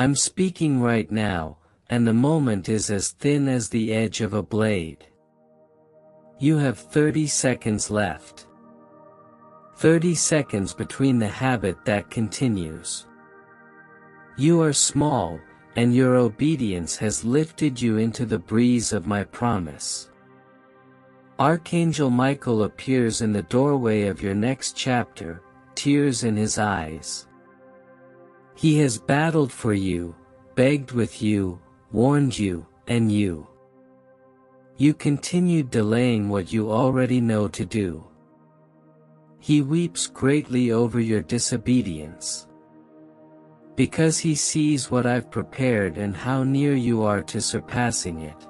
I'm speaking right now, and the moment is as thin as the edge of a blade. You have 30 seconds left. 30 seconds between the habit that continues. You are small, and your obedience has lifted you into the breeze of my promise. Archangel Michael appears in the doorway of your next chapter, tears in his eyes. He has battled for you, begged with you, warned you, and you. You continued delaying what you already know to do. He weeps greatly over your disobedience. Because he sees what I've prepared and how near you are to surpassing it.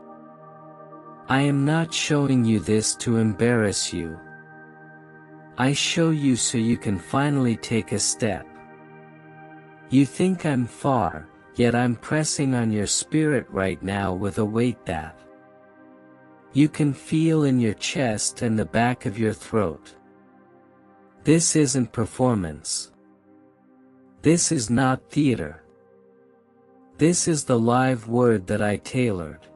I am not showing you this to embarrass you. I show you so you can finally take a step. You think I'm far, yet I'm pressing on your spirit right now with a weight that you can feel in your chest and the back of your throat. This isn't performance. This is not theater. This is the live word that I tailored.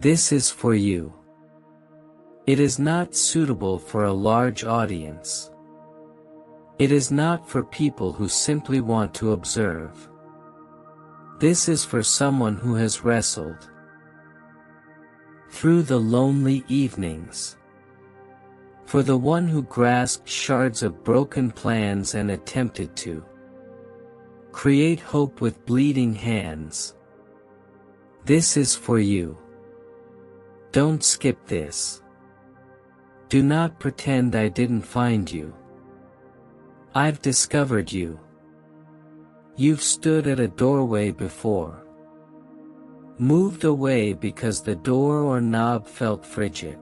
This is for you. It is not suitable for a large audience. It is not for people who simply want to observe. This is for someone who has wrestled through the lonely evenings. For the one who grasped shards of broken plans and attempted to create hope with bleeding hands. This is for you. Don't skip this. Do not pretend I didn't find you. I've discovered you. You've stood at a doorway before. Moved away because the door or knob felt frigid.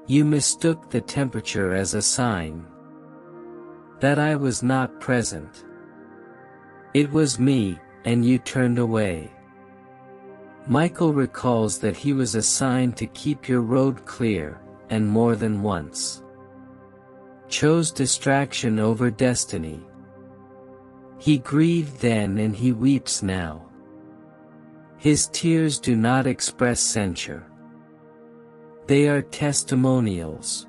You mistook the temperature as a sign that I was not present. It was me, and you turned away. Michael recalls that he was assigned to keep your road clear, and more than once chose distraction over destiny. He grieved then and he weeps now. His tears do not express censure. They are testimonials.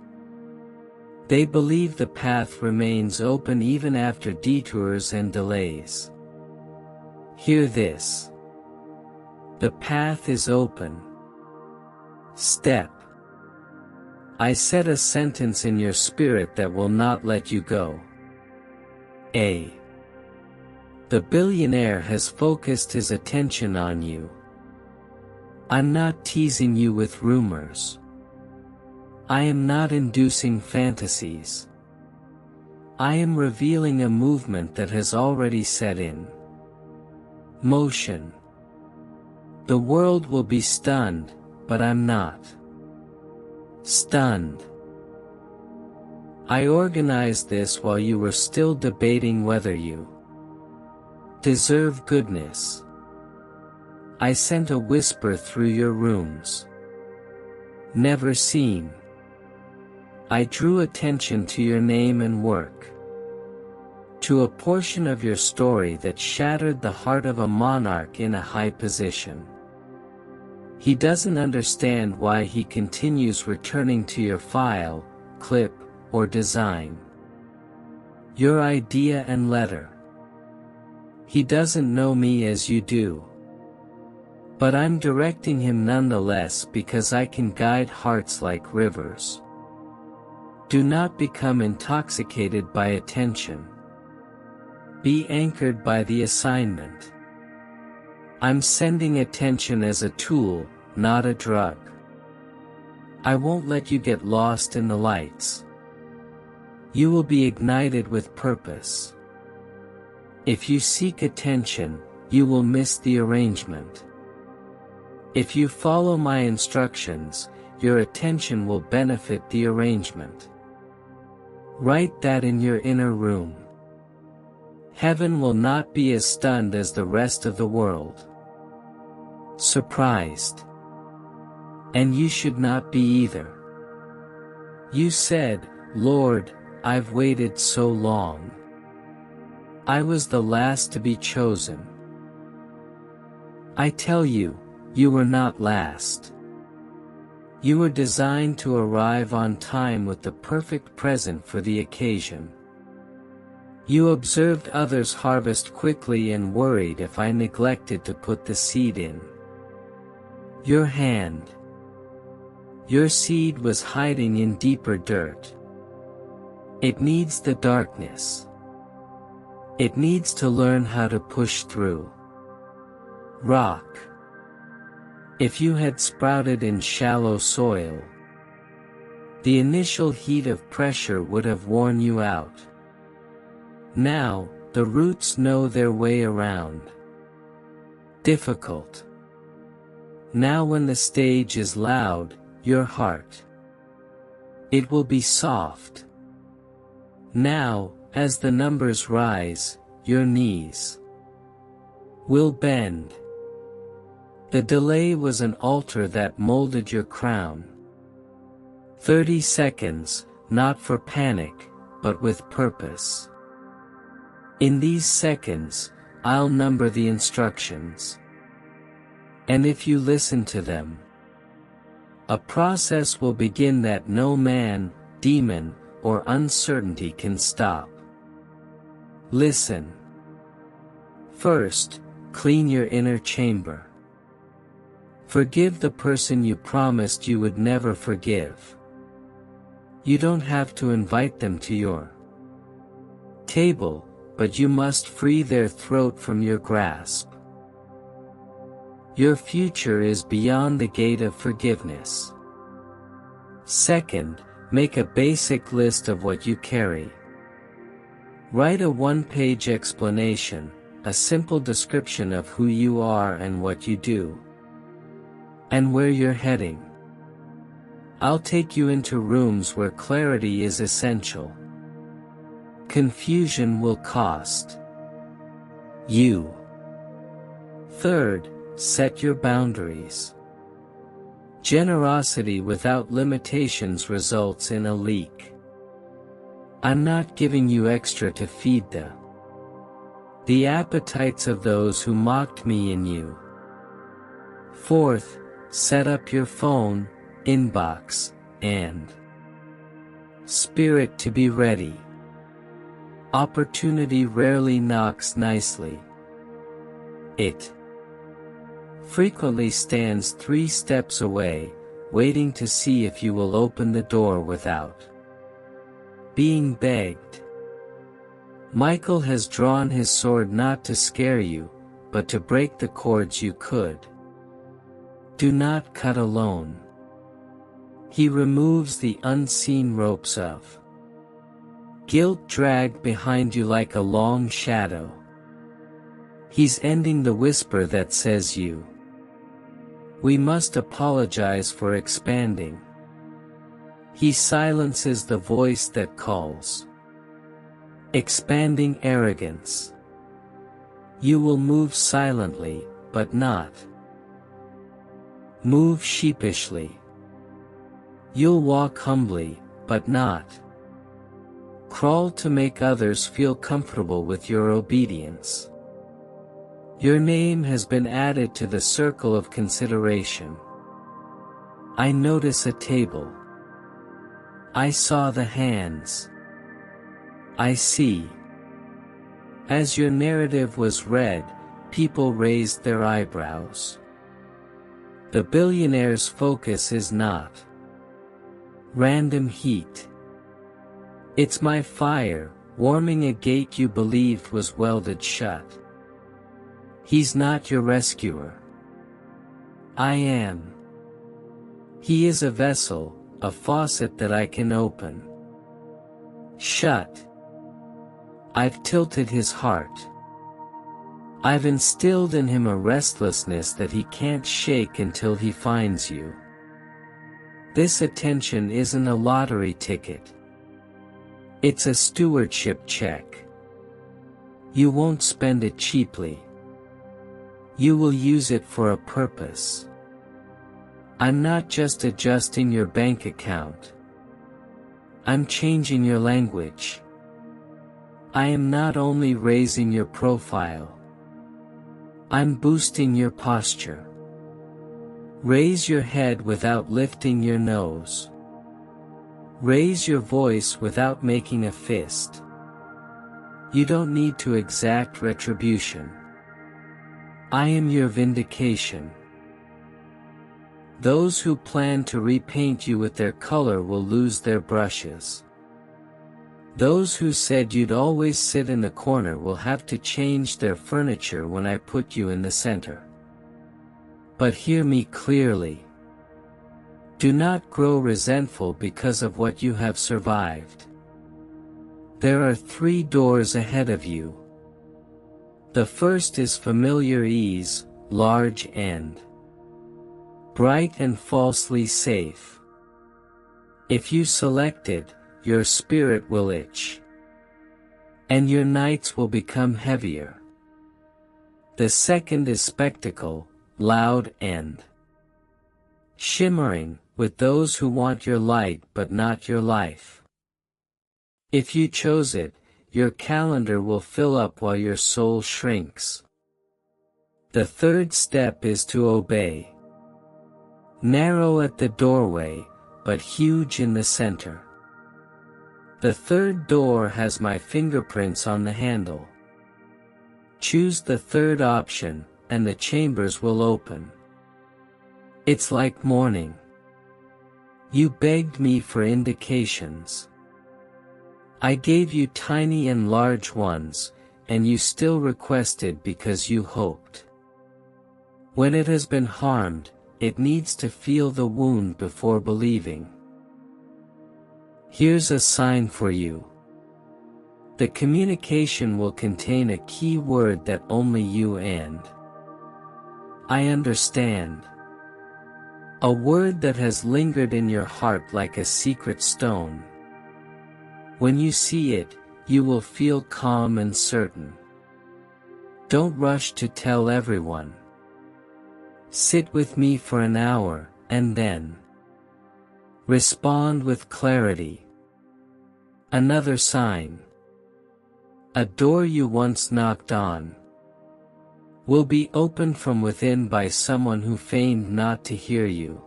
They believe the path remains open even after detours and delays. Hear this. The path is open. Step. I set a sentence in your spirit that will not let you go. A. The billionaire has focused his attention on you. I'm not teasing you with rumors. I am not inducing fantasies. I am revealing a movement that has already set in motion. The world will be stunned, but I'm not stunned. I organized this while you were still debating whether you deserve goodness. I sent a whisper through your rooms. Never seen. I drew attention to your name and work. To a portion of your story that shattered the heart of a monarch in a high position. He doesn't understand why he continues returning to your file, clip, or design. Your idea and letter. He doesn't know me as you do. But I'm directing him nonetheless because I can guide hearts like rivers. Do not become intoxicated by attention. Be anchored by the assignment. I'm sending attention as a tool, not a drug. I won't let you get lost in the lights. You will be ignited with purpose. If you seek attention, you will miss the arrangement. If you follow my instructions, your attention will benefit the arrangement. Write that in your inner room. Heaven will not be as stunned as the rest of the world. Surprised. And you should not be either. You said, Lord, I've waited so long. I was the last to be chosen. I tell you, you were not last. You were designed to arrive on time with the perfect present for the occasion. You observed others harvest quickly and worried if I neglected to put the seed in your hand. Your seed was hiding in deeper dirt. It needs the darkness. It needs to learn how to push through. Rock. If you had sprouted in shallow soil, the initial heat of pressure would have worn you out. Now, the roots know their way around. Difficult. Now when the stage is loud, your heart, it will be soft. Now, as the numbers rise, your knees will bend. The delay was an altar that molded your crown. 30 seconds, not for panic, but with purpose. In these seconds, I'll number the instructions. And if you listen to them, a process will begin that no man, demon, or uncertainty can stop. Listen. First, clean your inner chamber. Forgive the person you promised you would never forgive. You don't have to invite them to your table, but you must free their throat from your grasp. Your future is beyond the gate of forgiveness. Second, make a basic list of what you carry. Write a one-page explanation, a simple description of who you are and what you do, and where you're heading. I'll take you into rooms where clarity is essential. Confusion will cost you. Third, set your boundaries. Generosity without limitations results in a leak. I'm not giving you extra to feed the appetites of those who mocked me in you. Fourth, set up your phone, inbox, and spirit to be ready. Opportunity rarely knocks nicely. It frequently stands 3 steps away, waiting to see if you will open the door without being begged. Michael has drawn his sword not to scare you, but to break the cords you could. Do not cut alone. He removes the unseen ropes of guilt dragged behind you like a long shadow. He's ending the whisper that says we must apologize for expanding. He silences the voice that calls expanding arrogance. You will move silently, but not move sheepishly. You'll walk humbly, but not crawl to make others feel comfortable with your obedience. Your name has been added to the circle of consideration. I notice a table. I saw the hands. I see. As your narrative was read, people raised their eyebrows. The billionaire's focus is not random heat. It's my fire, warming a gate you believed was welded shut. He's not your rescuer. I am. He is a vessel, a faucet that I can open. Shut. I've tilted his heart. I've instilled in him a restlessness that he can't shake until he finds you. This attention isn't a lottery ticket. It's a stewardship check. You won't spend it cheaply. You will use it for a purpose. I'm not just adjusting your bank account. I'm changing your language. I am not only raising your profile, I'm boosting your posture. Raise your head without lifting your nose. Raise your voice without making a fist. You don't need to exact retribution. I am your vindication. Those who plan to repaint you with their color will lose their brushes. Those who said you'd always sit in the corner will have to change their furniture when I put you in the center. But hear me clearly. Do not grow resentful because of what you have survived. There are 3 doors ahead of you. The first is familiar ease, large and bright and falsely safe. If you select it, your spirit will itch, and your nights will become heavier. The second is spectacle, loud and shimmering, with those who want your light but not your life. If you chose it, your calendar will fill up while your soul shrinks. The third step is to obey. Narrow at the doorway, but huge in the center. The third door has my fingerprints on the handle. Choose the third option, and the chambers will open. It's like morning. You begged me for indications. I gave you tiny and large ones, and you still requested because you hoped. When it has been harmed, it needs to feel the wound before believing. Here's a sign for you. The communication will contain a key word that only you and I understand. A word that has lingered in your heart like a secret stone. When you see it, you will feel calm and certain. Don't rush to tell everyone. Sit with me for an hour, and then respond with clarity. Another sign. A door you once knocked on will be opened from within by someone who feigned not to hear you.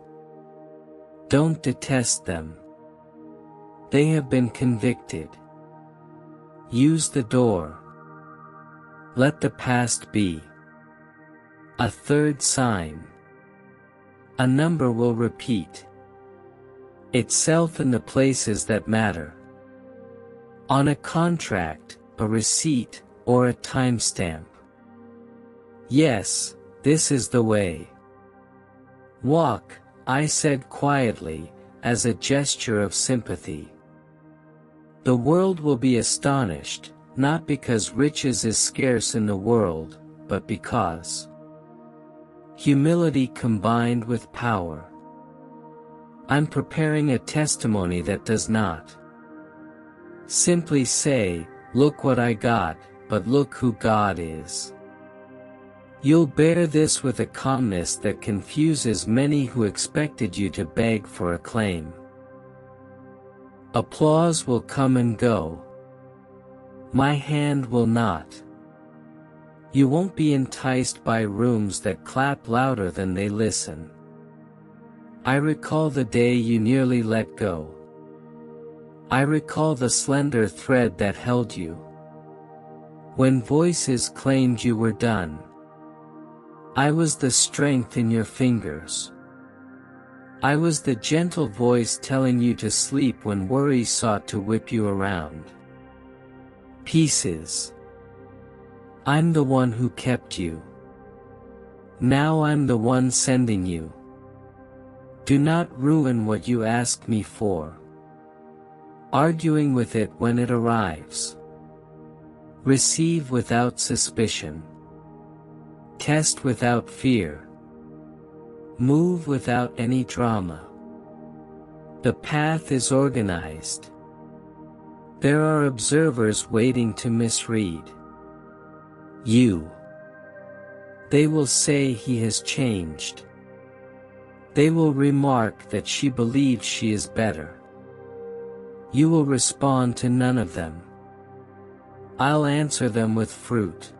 Don't detest them. They have been convicted. Use the door. Let the past be. A third sign. A number will repeat itself in the places that matter. On a contract, a receipt, or a timestamp. Yes, this is the way. Walk, I said quietly, as a gesture of sympathy. The world will be astonished, not because riches is scarce in the world, but because humility combined with power. I'm preparing a testimony that does not simply say, look what I got, but look who God is. You'll bear this with a calmness that confuses many who expected you to beg for acclaim. Applause will come and go. My hand will not. You won't be enticed by rooms that clap louder than they listen. I recall the day you nearly let go. I recall the slender thread that held you. When voices claimed you were done, I was the strength in your fingers. I was the gentle voice telling you to sleep when worry sought to whip you around. Pieces. I'm the one who kept you. Now I'm the one sending you. Do not ruin what you asked me for, arguing with it when it arrives. Receive without suspicion. Test without fear. Move without any drama. The path is organized. There are observers waiting to misread you. They will say he has changed. They will remark that she believes she is better. You will respond to none of them. I'll answer them with fruit.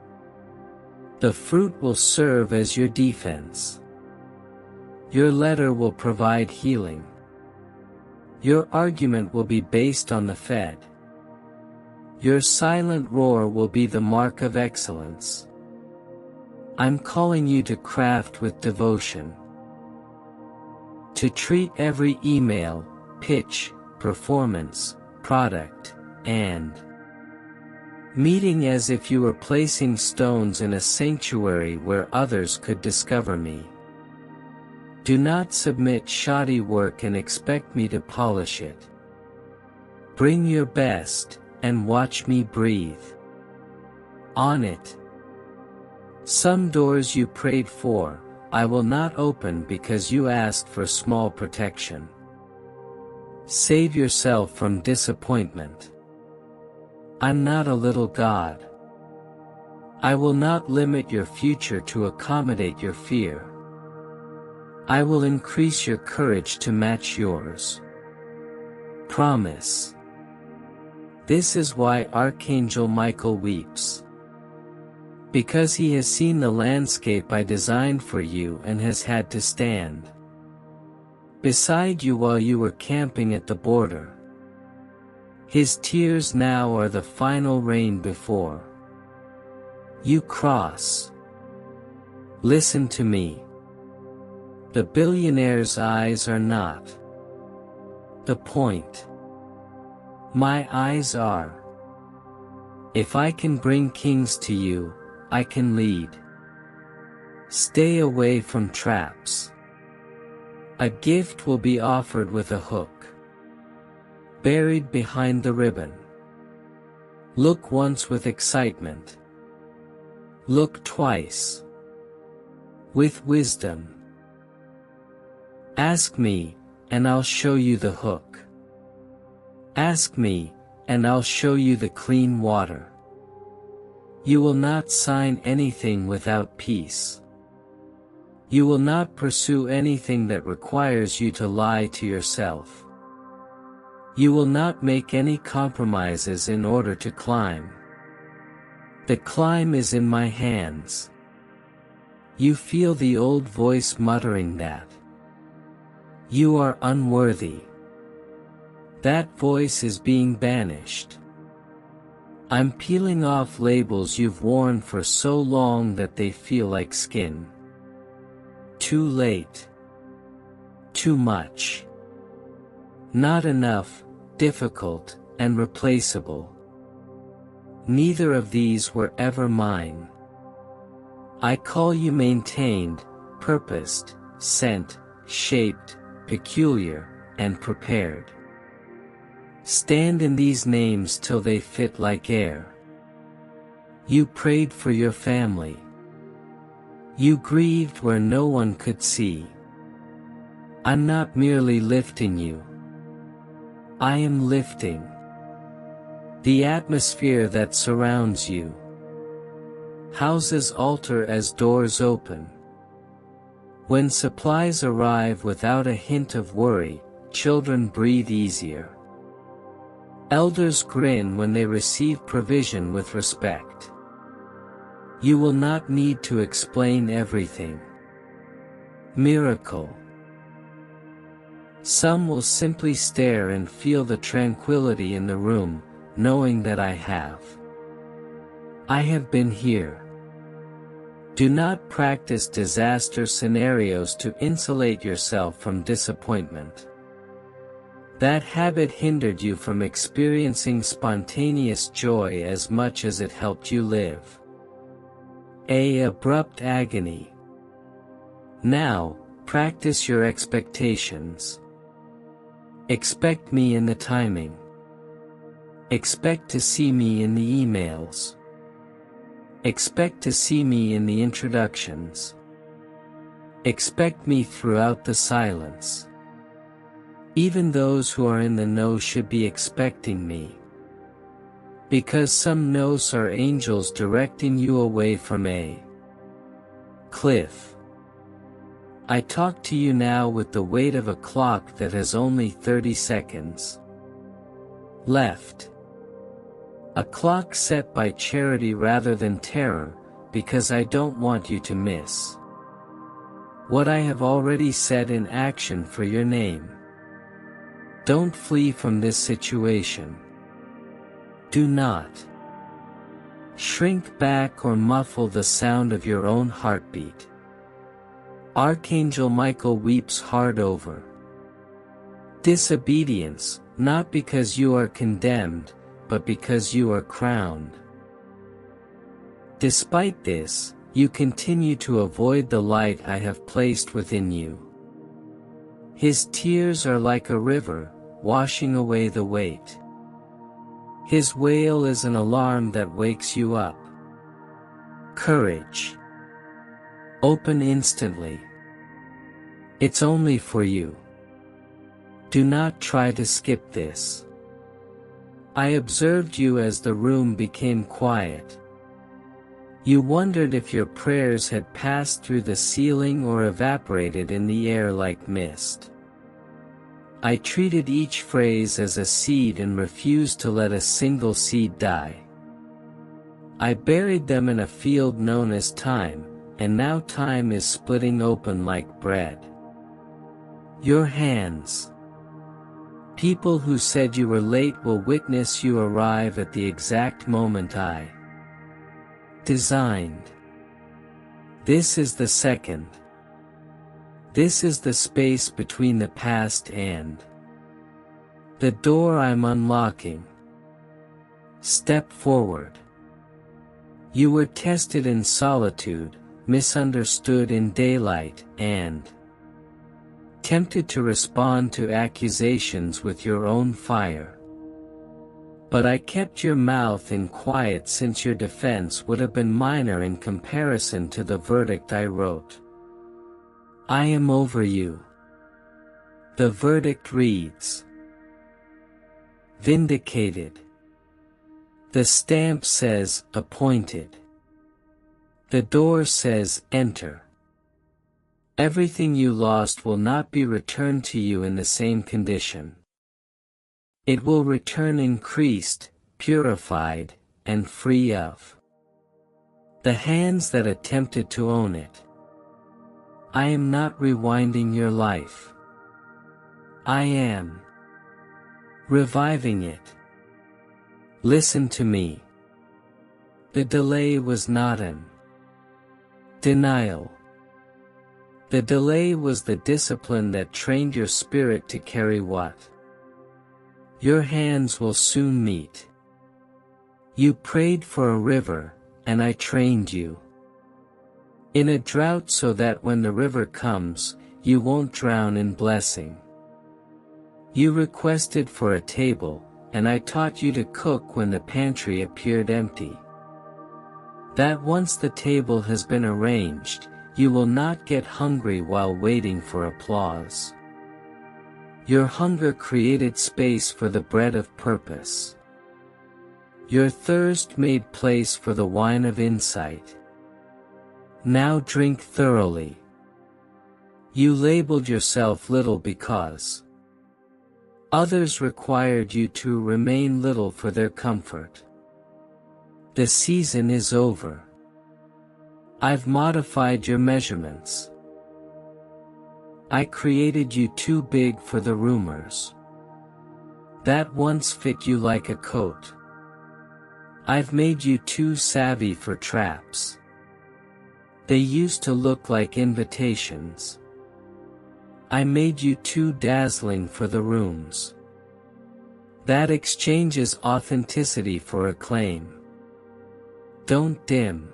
The fruit will serve as your defense. Your letter will provide healing. Your argument will be based on the Fed. Your silent roar will be the mark of excellence. I'm calling you to craft with devotion. To treat every email, pitch, performance, product, and meeting as if you were placing stones in a sanctuary where others could discover me. Do not submit shoddy work and expect me to polish it. Bring your best, and watch me breathe on it. Some doors you prayed for, I will not open because you asked for small protection. Save yourself from disappointment. I'm not a little God. I will not limit your future to accommodate your fear. I will increase your courage to match yours. Promise. This is why Archangel Michael weeps. Because he has seen the landscape I designed for you and has had to stand beside you while you were camping at the border. His tears now are the final rain before you cross. Listen to me. The billionaire's eyes are not the point. My eyes are. If I can bring kings to you, I can lead. Stay away from traps. A gift will be offered with a hook buried behind the ribbon. Look once with excitement. Look twice with wisdom. Ask me, and I'll show you the hook. Ask me, and I'll show you the clean water. You will not sign anything without peace. You will not pursue anything that requires you to lie to yourself. You will not make any compromises in order to climb. The climb is in my hands. You feel the old voice muttering that you are unworthy. That voice is being banished. I'm peeling off labels you've worn for so long that they feel like skin. Too late. Too much. Not enough, difficult, and replaceable. Neither of these were ever mine. I call you maintained, purposed, sent, shaped, peculiar, and prepared. Stand in these names till they fit like air. You prayed for your family. You grieved where no one could see. I'm not merely lifting you. I am lifting the atmosphere that surrounds you. Houses alter as doors open. When supplies arrive without a hint of worry, children breathe easier. Elders grin when they receive provision with respect. You will not need to explain everything. Miracle. Some will simply stare and feel the tranquility in the room, knowing that I have been here. Do not practice disaster scenarios to insulate yourself from disappointment. That habit hindered you from experiencing spontaneous joy as much as it helped you live an abrupt agony. Now, practice your expectations. Expect me in the timing. Expect to see me in the emails. Expect to see me in the introductions. Expect me throughout the silence. Even those who are in the know should be expecting me. Because some no's are angels directing you away from a cliff. I talk to you now with the weight of a clock that has only 30 seconds left. A clock set by charity rather than terror, because I don't want you to miss what I have already set in action for your name. Don't flee from this situation. Do not shrink back or muffle the sound of your own heartbeat. Archangel Michael weeps hard over disobedience, not because you are condemned, but because you are crowned. Despite this, you continue to avoid the light I have placed within you. His tears are like a river, washing away the weight. His wail is an alarm that wakes you up. Courage. Open instantly. It's only for you. Do not try to skip this. I observed you as the room became quiet. You wondered if your prayers had passed through the ceiling or evaporated in the air like mist. I treated each phrase as a seed and refused to let a single seed die. I buried them in a field known as time, and now time is splitting open like bread. Your hands. People who said you were late will witness you arrive at the exact moment I designed. This is the second. This is the space between the past and the door I'm unlocking. Step forward. You were tested in solitude, misunderstood in daylight, and tempted to respond to accusations with your own fire. But I kept your mouth in quiet since your defense would have been minor in comparison to the verdict I wrote. I am over you. The verdict reads, vindicated. The stamp says, appointed. The door says, enter. Everything you lost will not be returned to you in the same condition. It will return increased, purified, and free of the hands that attempted to own it. I am not rewinding your life. I am reviving it. Listen to me. The delay was not an denial. The delay was the discipline that trained your spirit to carry what your hands will soon meet. You prayed for a river, and I trained you in a drought so that when the river comes, you won't drown in blessing. You requested for a table, and I taught you to cook when the pantry appeared empty. That once the table has been arranged, you will not get hungry while waiting for applause. Your hunger created space for the bread of purpose. Your thirst made place for the wine of insight. Now drink thoroughly. You labeled yourself little because others required you to remain little for their comfort. The season is over. I've modified your measurements. I created you too big for the rumors that once fit you like a coat. I've made you too savvy for traps. They used to look like invitations. I made you too dazzling for the rooms that exchanges authenticity for acclaim. Don't dim.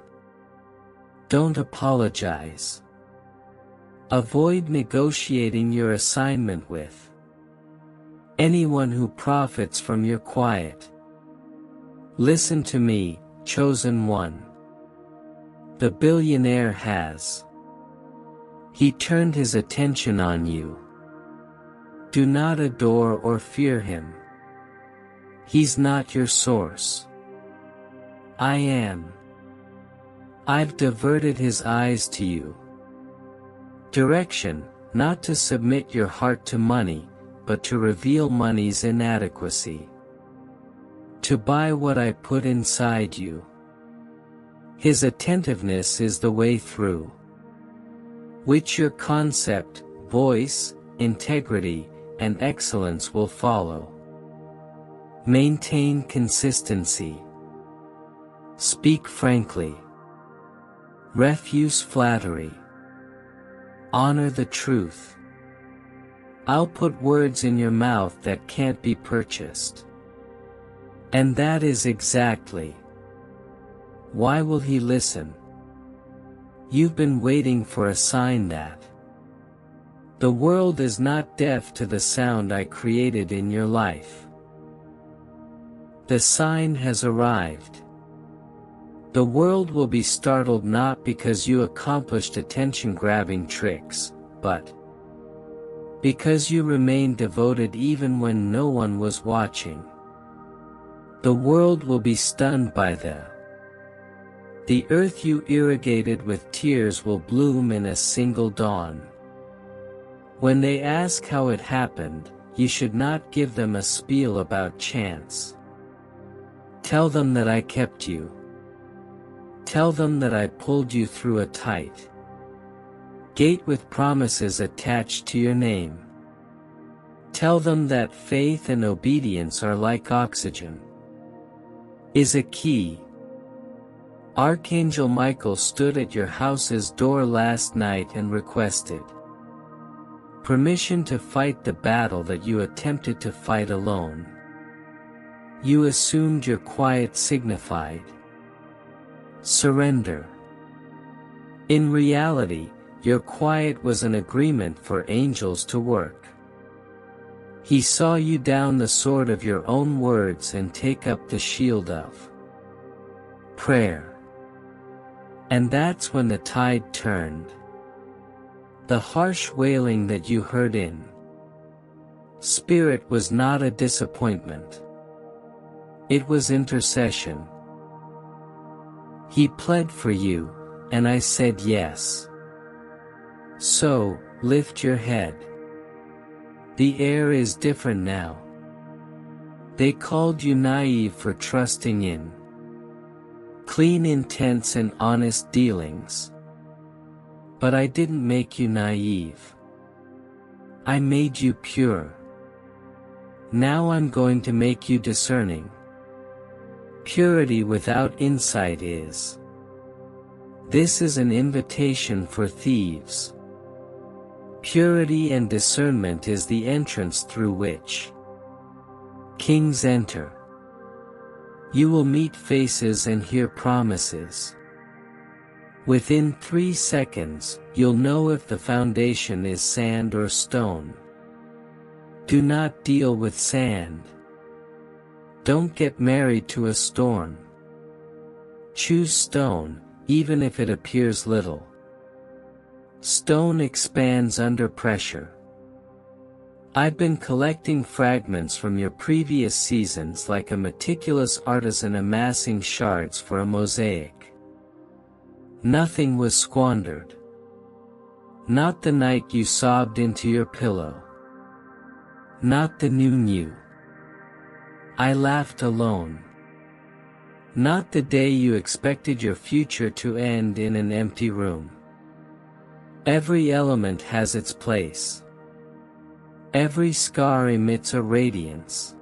Don't apologize. Avoid negotiating your assignment with anyone who profits from your quiet. Listen to me, chosen one. The billionaire has. He turned his attention on you. Do not adore or fear him. He's not your source. I am. I've diverted his eyes to you. Direction, not to submit your heart to money, but to reveal money's inadequacy. to buy what I put inside you. His attentiveness is the way through which your concept, voice, integrity, and excellence will follow. Maintain consistency. Speak frankly. Refuse flattery. Honor the truth. I'll put words in your mouth that can't be purchased. And that is exactly why will he listen? You've been waiting for a sign that the world is not deaf to the sound I created in your life. The sign has arrived. The world will be startled not because you accomplished attention-grabbing tricks, but because you remained devoted even when no one was watching. The world will be stunned by the earth you irrigated with tears will bloom in a single dawn. When they ask how it happened, you should not give them a spiel about chance. Tell them that I kept you. Tell them that I pulled you through a tight gate with promises attached to your name. Tell them that faith and obedience are like oxygen. Is a key. Archangel Michael stood at your house's door last night and requested permission to fight the battle that you attempted to fight alone. You assumed your quiet signified surrender. In reality, your quiet was an agreement for angels to work. He saw you down the sword of your own words and take up the shield of prayer. And that's when the tide turned. The harsh wailing that you heard in spirit was not a disappointment. It was intercession. He pled for you, and I said yes. So, lift your head. The air is different now. They called you naive for trusting in clean, intense, and honest dealings. But I didn't make you naive. I made you pure. Now I'm going to make you discerning. Purity without insight is. This is an invitation for thieves. Purity and discernment is the entrance through which kings enter. You will meet faces and hear promises. Within 3 seconds, you'll know if the foundation is sand or stone. Do not deal with sand. Don't get married to a storm. Choose stone, even if it appears little. Stone expands under pressure. I've been collecting fragments from your previous seasons like a meticulous artisan amassing shards for a mosaic. Nothing was squandered. Not the night you sobbed into your pillow. Not the noon you I laughed alone. Not the day you expected your future to end in an empty room. Every element has its place. Every scar emits a radiance.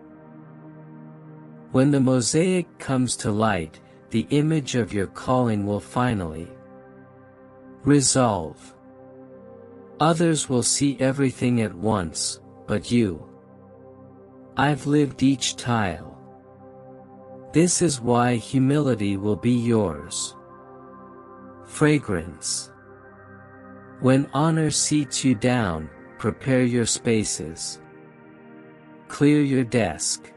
When the mosaic comes to light, the image of your calling will finally resolve. Others will see everything at once, but you. I've lived each tile. This is why humility will be yours. Fragrance. When honor seats you down, prepare your spaces. Clear your desk.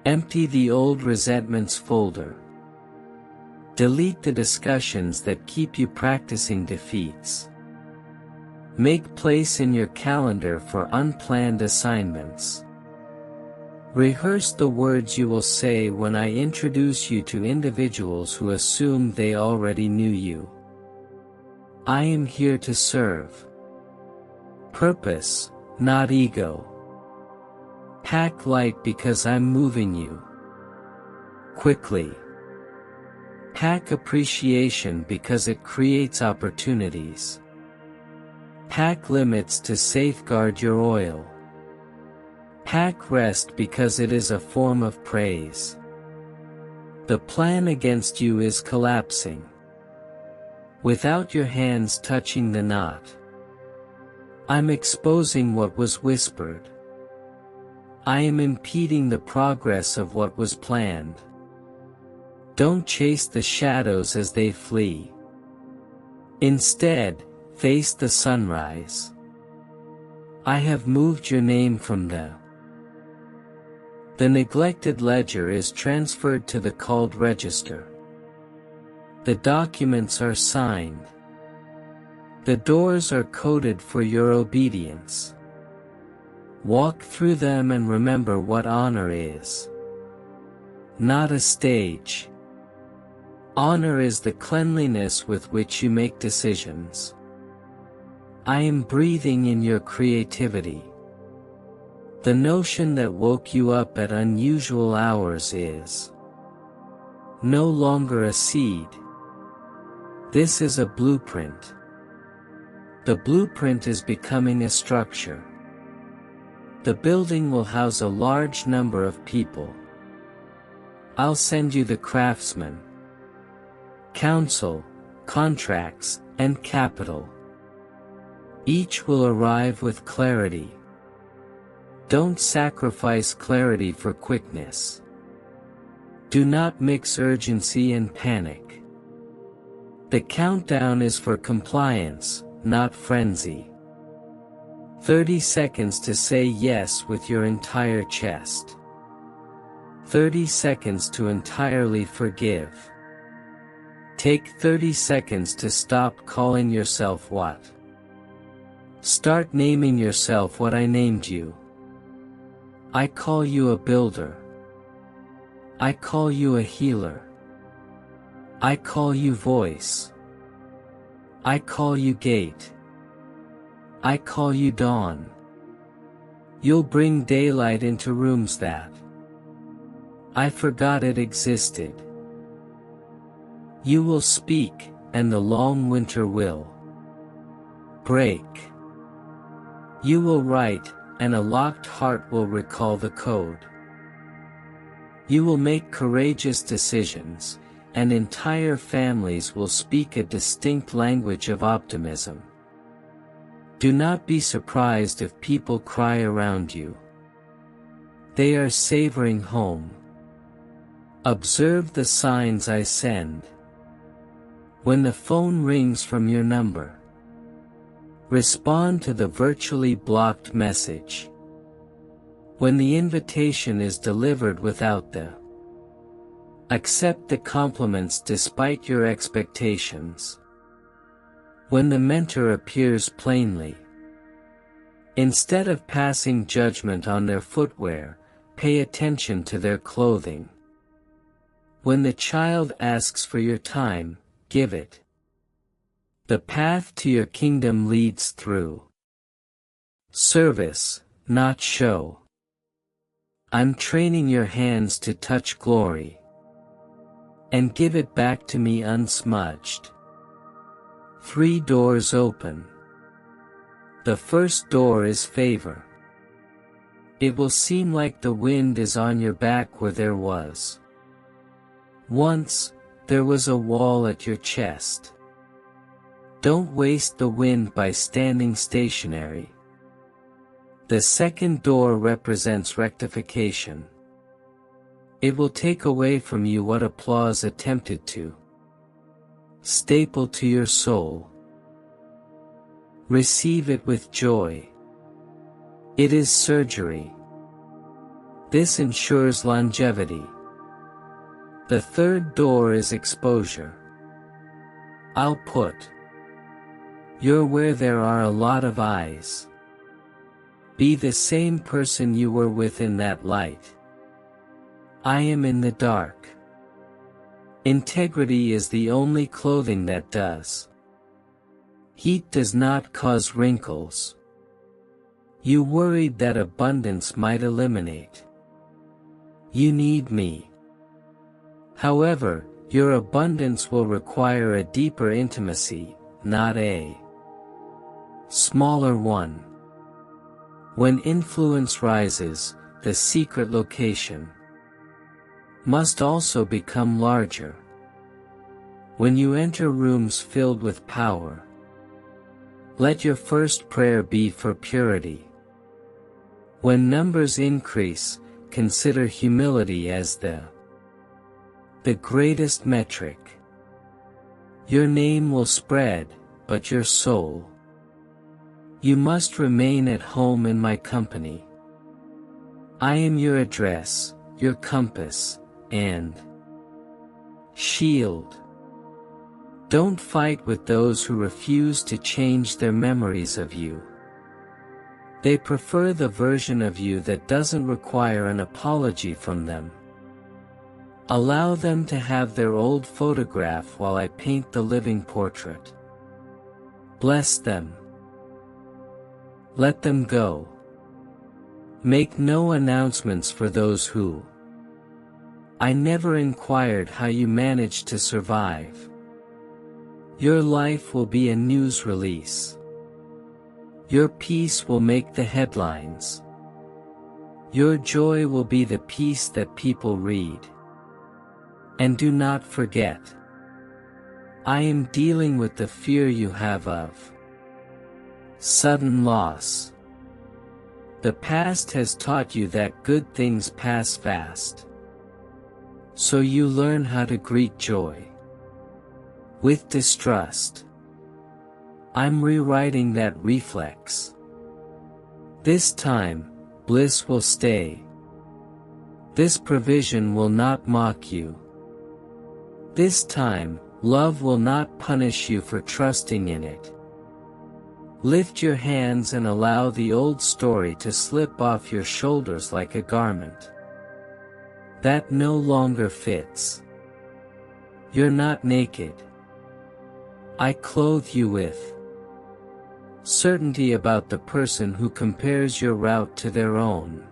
Empty the old resentments folder. Delete the discussions that keep you practicing defeats. Make place in your calendar for unplanned assignments. Rehearse the words you will say when I introduce you to individuals who assumed they already knew you. I am here to serve. Purpose, not ego. Pack light because I'm moving you. quickly. Pack appreciation because it creates opportunities. Pack limits to safeguard your oil. Pack rest because it is a form of praise. The plan against you is collapsing. Without your hands touching the knot. I'm exposing what was whispered. I am impeding the progress of what was planned. Don't chase the shadows as they flee. Instead, face the sunrise. I have moved your name from the neglected ledger is transferred to the called register. The documents are signed. The doors are coded for your obedience. Walk through them and remember what honor is. Not a stage. Honor is the cleanliness with which you make decisions. I am breathing in your creativity. The notion that woke you up at unusual hours is no longer a seed. This is a blueprint. The blueprint is becoming a structure. The building will house a large number of people. I'll send you the craftsmen, counsel, contracts, and capital. Each will arrive with clarity. Don't sacrifice clarity for quickness. Do not mix urgency and panic. The countdown is for compliance, not frenzy. 30 seconds to say yes with your entire chest. 30 seconds to entirely forgive. Take 30 seconds to stop calling yourself what. Start naming yourself what I named you. I call you a builder. I call you a healer. I call you voice. I call you gate. I call you dawn. You'll bring daylight into rooms that I forgot it existed. You will speak, and the long winter will break. You will write, and a locked heart will recall the code. You will make courageous decisions, and entire families will speak a distinct language of optimism. Do not be surprised if people cry around you. They are savoring home. Observe the signs I send. When the phone rings from your number, respond to the virtually blocked message. When the invitation is delivered without the accept the compliments despite your expectations. When the mentor appears plainly. Instead of passing judgment on their footwear, pay attention to their clothing. When the child asks for your time, give it. The path to your kingdom leads through service, not show. I'm training your hands to touch glory and give it back to me unsmudged. 3 doors open. The first door is favor. It will seem like the wind is on your back where there was once, there was a wall at your chest. Don't waste the wind by standing stationary. The second door represents rectification. It will take away from you what applause attempted to staple to your soul. Receive it with joy. It is surgery. This ensures longevity. The third door is exposure. I'll put. You're where there are a lot of eyes. Be the same person you were within that light. I am in the dark. Integrity is the only clothing that does. Heat does not cause wrinkles. You worried that abundance might eliminate. You need me. However, your abundance will require a deeper intimacy, not a smaller one. When influence rises, the secret location must also become larger. When you enter rooms filled with power, let your first prayer be for purity. When numbers increase, consider humility as the greatest metric. Your name will spread, but your soul. You must remain at home in my company. I am your address, your compass, and shield. Don't fight with those who refuse to change their memories of you. They prefer the version of you that doesn't require an apology from them. Allow them to have their old photograph while I paint the living portrait. Bless them. Let them go. Make no announcements for those who. I never inquired how you managed to survive. Your life will be a news release. Your peace will make the headlines. Your joy will be the peace that people read. And do not forget, I am dealing with the fear you have of sudden loss. The past has taught you that good things pass fast. So you learn how to greet joy with distrust. I'm rewriting that reflex. This time, bliss will stay. This provision will not mock you. This time, love will not punish you for trusting in it. Lift your hands and allow the old story to slip off your shoulders like a garment that no longer fits. You're not naked. I clothe you with certainty about the person who compares your route to their own.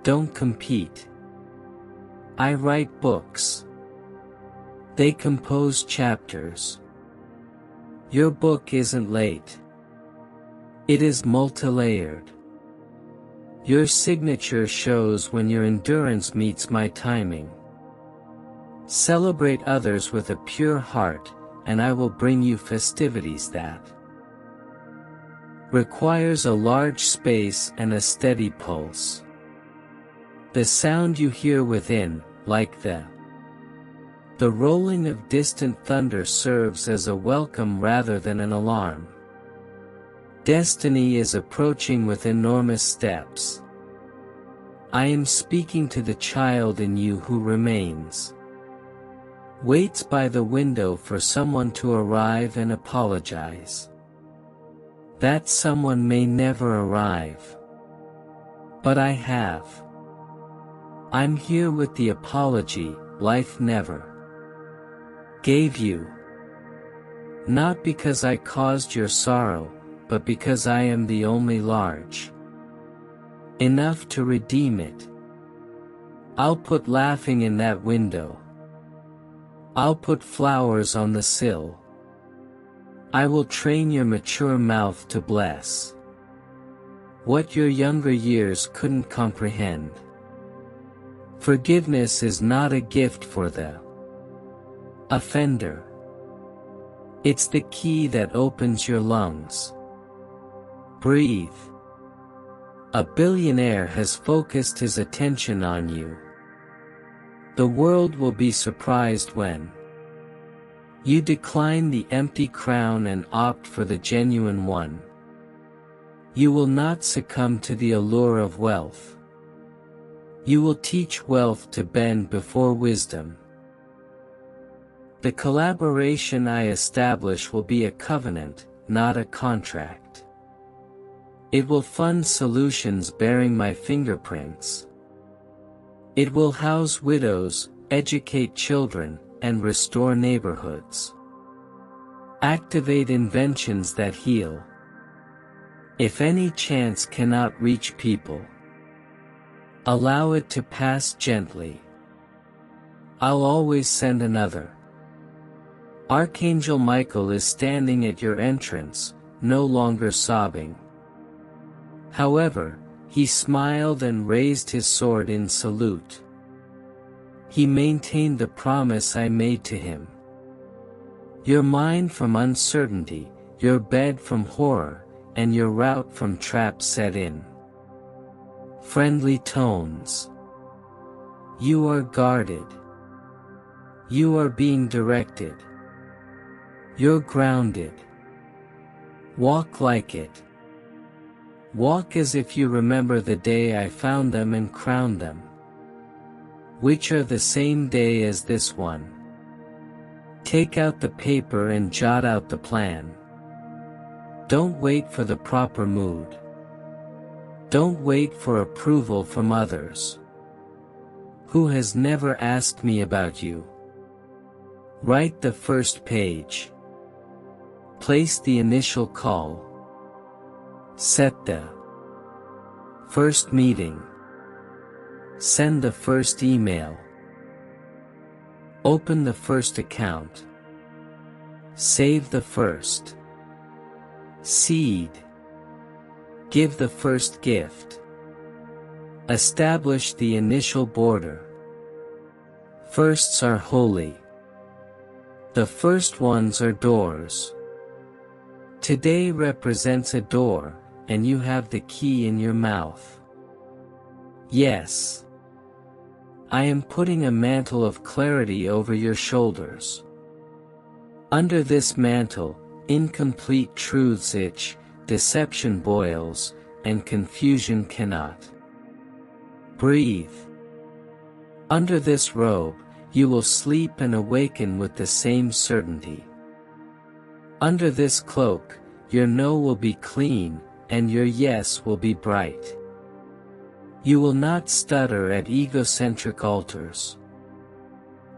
Don't compete. I write books. They compose chapters. Your book isn't late. It is multi-layered. Your signature shows when your endurance meets my timing. Celebrate others with a pure heart, and I will bring you festivities that requires a large space and a steady pulse. The sound you hear within, like the rolling of distant thunder, serves as a welcome rather than an alarm. Destiny is approaching with enormous steps. I am speaking to the child in you who remains. Waits by the window for someone to arrive and apologize. That someone may never arrive. But I have. I'm here with the apology life never gave you. Not because I caused your sorrow, but because I am the only large enough to redeem it. I'll put laughing in that window. I'll put flowers on the sill. I will train your mature mouth to bless what your younger years couldn't comprehend. Forgiveness is not a gift for the offender. It's the key that opens your lungs. Breathe. A billionaire has focused his attention on you. The world will be surprised when you decline the empty crown and opt for the genuine one. You will not succumb to the allure of wealth. You will teach wealth to bend before wisdom. The collaboration I establish will be a covenant, not a contract. It will fund solutions bearing my fingerprints. It will house widows, educate children, and restore neighborhoods. Activate inventions that heal. If any chance cannot reach people, allow it to pass gently. I'll always send another. Archangel Michael is standing at your entrance, no longer sobbing. However, he smiled and raised his sword in salute. He maintained the promise I made to him. Your mind from uncertainty, your bed from horror, and your route from traps set in. Friendly tones. You are guarded. You are being directed. You're grounded. Walk like it. Walk as if you remember the day I found them and crowned them, which are the same day as this one. Take out the paper and jot out the plan. Don't wait for the proper mood. Don't wait for approval from others. Who has never asked me about you? Write the first page. Place the initial call. Set the first meeting. Send the first email. Open the first account. Save the first seed. Give the first gift. Establish the initial border. Firsts are holy. The first ones are doors. Today represents a door, and you have the key in your mouth. Yes. I am putting a mantle of clarity over your shoulders. Under this mantle, incomplete truths itch, deception boils, and confusion cannot breathe. Under this robe, you will sleep and awaken with the same certainty. Under this cloak, your no will be clean, and your yes will be bright. You will not stutter at egocentric altars.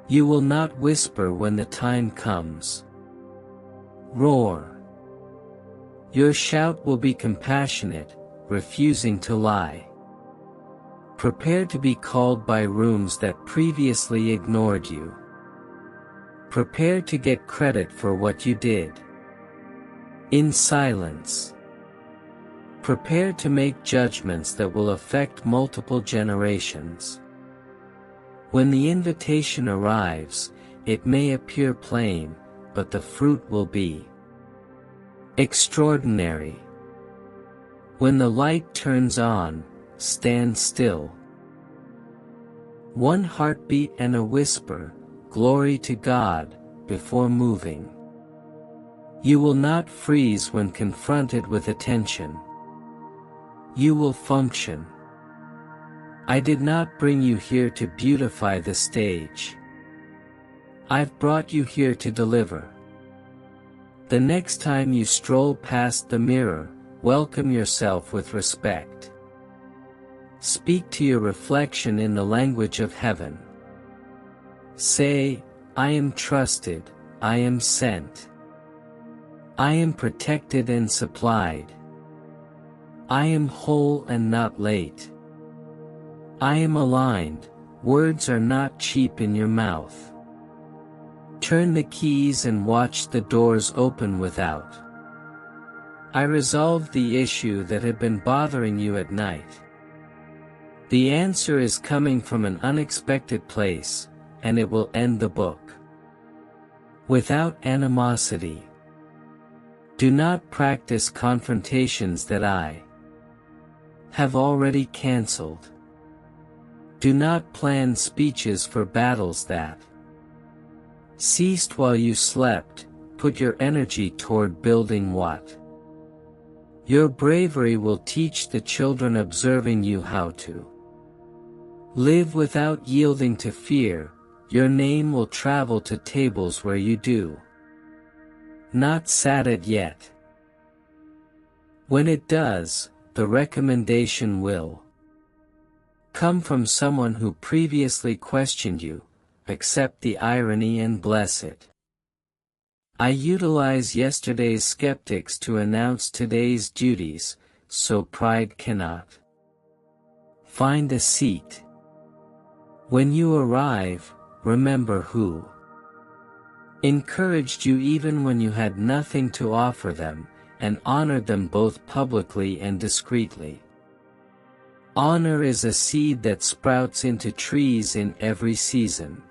You will not whisper when the time comes. Roar. Your shout will be compassionate, refusing to lie. Prepare to be called by rooms that previously ignored you. Prepare to get credit for what you did. In silence. Prepare to make judgments that will affect multiple generations. When the invitation arrives, it may appear plain, but the fruit will be extraordinary. When the light turns on, stand still. One heartbeat and a whisper, glory to God, before moving. You will not freeze when confronted with attention. You will function. I did not bring you here to beautify the stage. I've brought you here to deliver. The next time you stroll past the mirror, welcome yourself with respect. Speak to your reflection in the language of heaven. Say, I am trusted, I am sent. I am protected and supplied. I am whole and not late. I am aligned, words are not cheap in your mouth. Turn the keys and watch the doors open without. I resolved the issue that had been bothering you at night. The answer is coming from an unexpected place, and it will end the book. Without animosity. Do not practice confrontations that I have already cancelled. Do not plan speeches for battles that ceased while you slept. Put your energy toward building what? Your bravery will teach the children observing you how to live without yielding to fear. Your name will travel to tables where you do not sat at yet. When it does, the recommendation will come from someone who previously questioned you. Accept the irony and bless it. I utilize yesterday's skeptics to announce today's duties, so pride cannot find a seat. When you arrive, remember who encouraged you even when you had nothing to offer them, and honored them both publicly and discreetly. Honor is a seed that sprouts into trees in every season.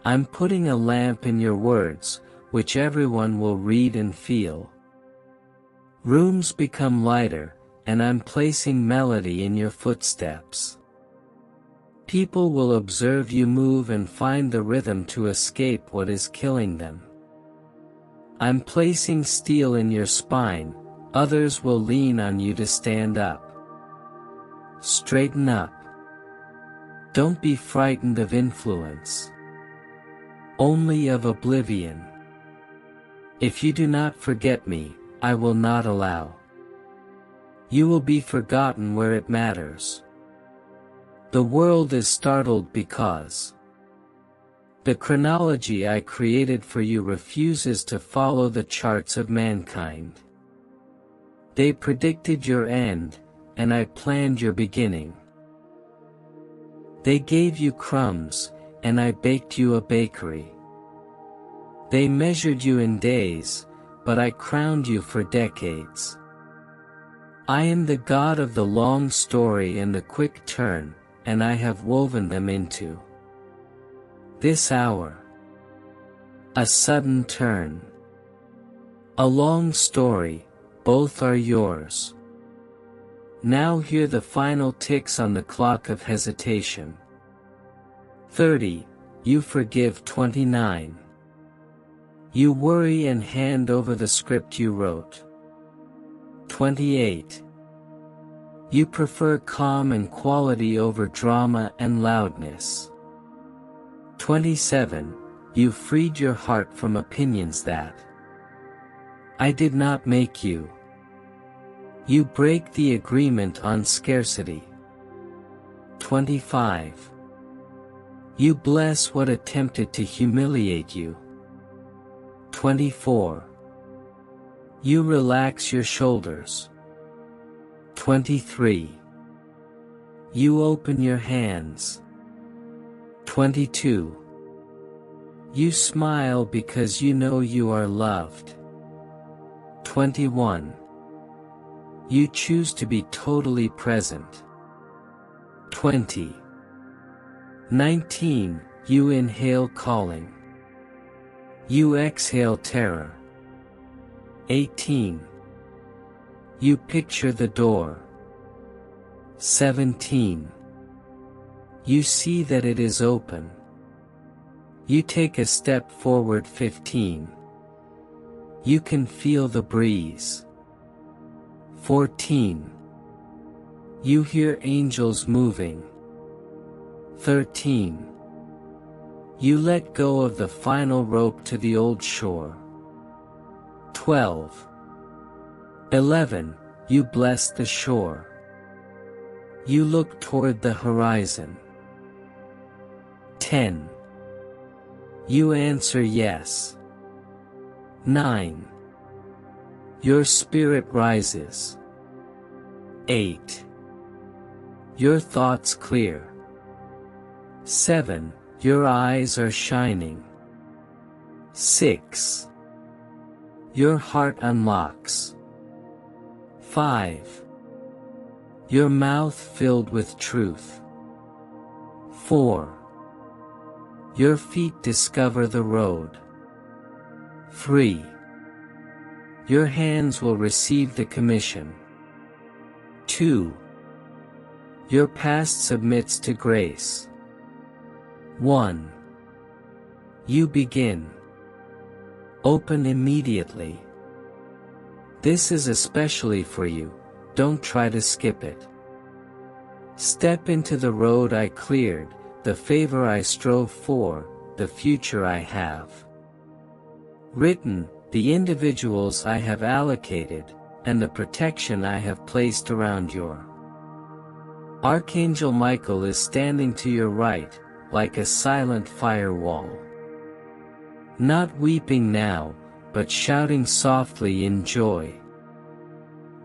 I'm putting a lamp in your words, which everyone will read and feel. Rooms become lighter, and I'm placing melody in your footsteps. People will observe you move and find the rhythm to escape what is killing them. I'm placing steel in your spine, others will lean on you to stand up. Straighten up. Don't be frightened of influence, only of oblivion. If you do not forget me, I will not allow. You will be forgotten where it matters. The world is startled because the chronology I created for you refuses to follow the charts of mankind. They predicted your end, and I planned your beginning. They gave you crumbs, and I baked you a bakery. They measured you in days, but I crowned you for decades. I am the God of the long story and the quick turn, and I have woven them into this hour. A sudden turn. A long story, both are yours. Now hear the final ticks on the clock of hesitation. 30, you forgive 29. You worry and hand over the script you wrote. 28. You prefer calm and quality over drama and loudness. 27. You freed your heart from opinions that I did not make you. You break the agreement on scarcity. 25. You bless what attempted to humiliate you. 24. You relax your shoulders. 23. You open your hands. 22. You smile because you know you are loved. 21. You choose to be totally present. 20. 19. You inhale calling. You exhale terror. 18. You picture the door. 17. You see that it is open. You take a step forward. 15. You can feel the breeze. 14. You hear angels moving. 13. You let go of the final rope to the old shore. 12. 11. You bless the shore. You look toward the horizon. 10. You answer yes. 9. Your spirit rises. 8. Your thoughts clear. 7. Your eyes are shining. 6. Your heart unlocks. 5. Your mouth filled with truth. 4. Your feet discover the road. 3. Your hands will receive the commission. 2. Your past submits to grace. 1. You begin. Open immediately. This is especially for you, don't try to skip it. Step into the road I cleared, the favor I strove for, the future I have written, the individuals I have allocated, and the protection I have placed around your. Archangel Michael is standing to your right, like a silent firewall. Not weeping now, but shouting softly in joy.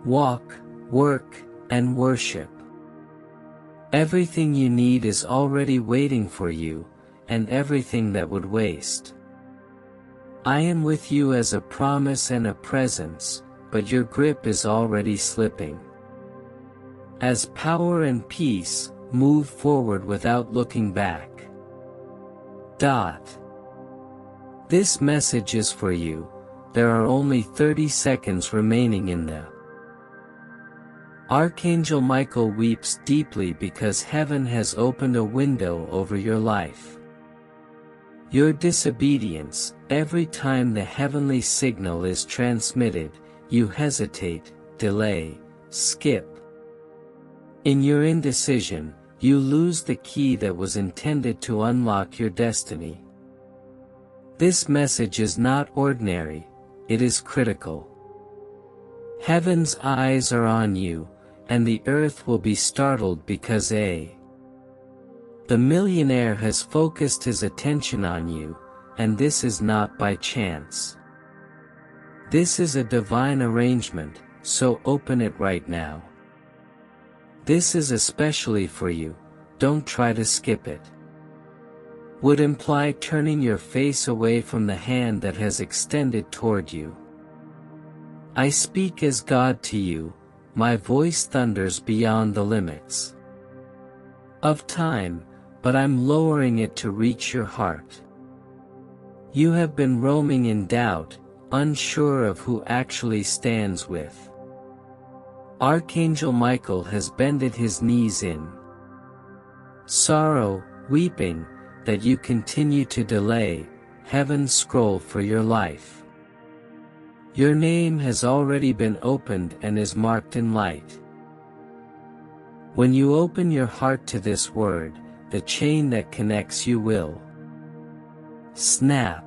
Walk, work, and worship. Everything you need is already waiting for you, and everything that would waste. I am with you as a promise and a presence, but your grip is already slipping. As power and peace, move forward without looking back. This message is for you. There are only 30 seconds remaining in the. Archangel Michael weeps deeply because heaven has opened a window over your life. Your disobedience, every time the heavenly signal is transmitted, you hesitate, delay, skip. In your indecision, you lose the key that was intended to unlock your destiny. This message is not ordinary, it is critical. Heaven's eyes are on you, and the earth will be startled because the millionaire has focused his attention on you, and this is not by chance. This is a divine arrangement, so open it right now. This is especially for you, don't try to skip it. Would imply turning your face away from the hand that has extended toward you. I speak as God to you, my voice thunders beyond the limits of time, but I'm lowering it to reach your heart. You have been roaming in doubt, unsure of who actually stands with. Archangel Michael has bended his knees in sorrow, weeping, that you continue to delay heaven's scroll for your life. Your name has already been opened and is marked in light. When you open your heart to this word, the chain that connects you will snap.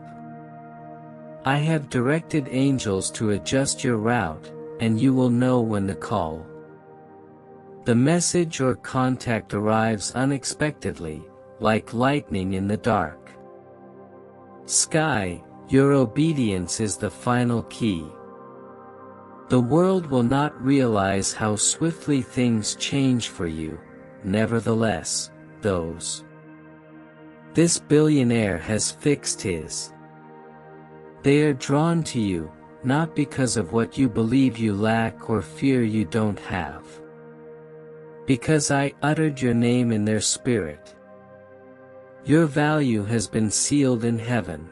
I have directed angels to adjust your route, and you will know when to call. The message or contact arrives unexpectedly, like lightning in the dark sky. Your obedience is the final key. The world will not realize how swiftly things change for you, nevertheless, this billionaire has fixed his. They are drawn to you, not because of what you believe you lack or fear you don't have. Because I uttered your name in their spirit. Your value has been sealed in heaven.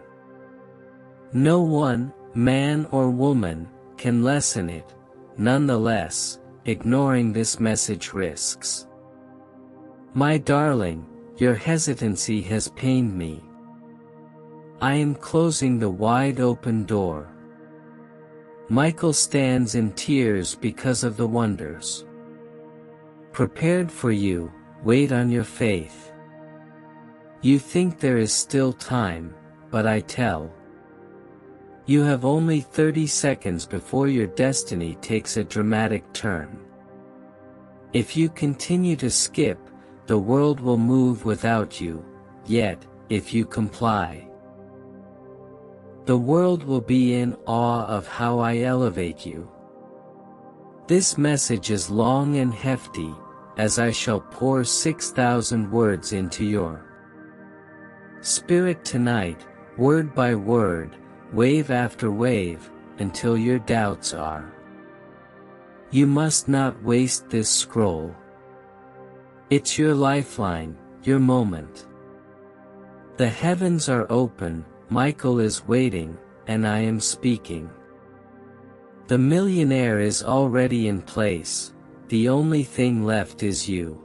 No one, man or woman, can lessen it. Nonetheless, ignoring this message risks. My darling, your hesitancy has pained me. I am closing the wide open door. Michael stands in tears because of the wonders prepared for you. Wait on your faith. You think there is still time, but I tell you have only 30 seconds before your destiny takes a dramatic turn. If you continue to skip, the world will move without you, yet, if you comply, the world will be in awe of how I elevate you. This message is long and hefty, as I shall pour 6,000 words into your spirit tonight, word by word, wave after wave, until your doubts are. You must not waste this scroll. It's your lifeline, your moment. The heavens are open, Michael is waiting, and I am speaking. The millionaire is already in place, the only thing left is you.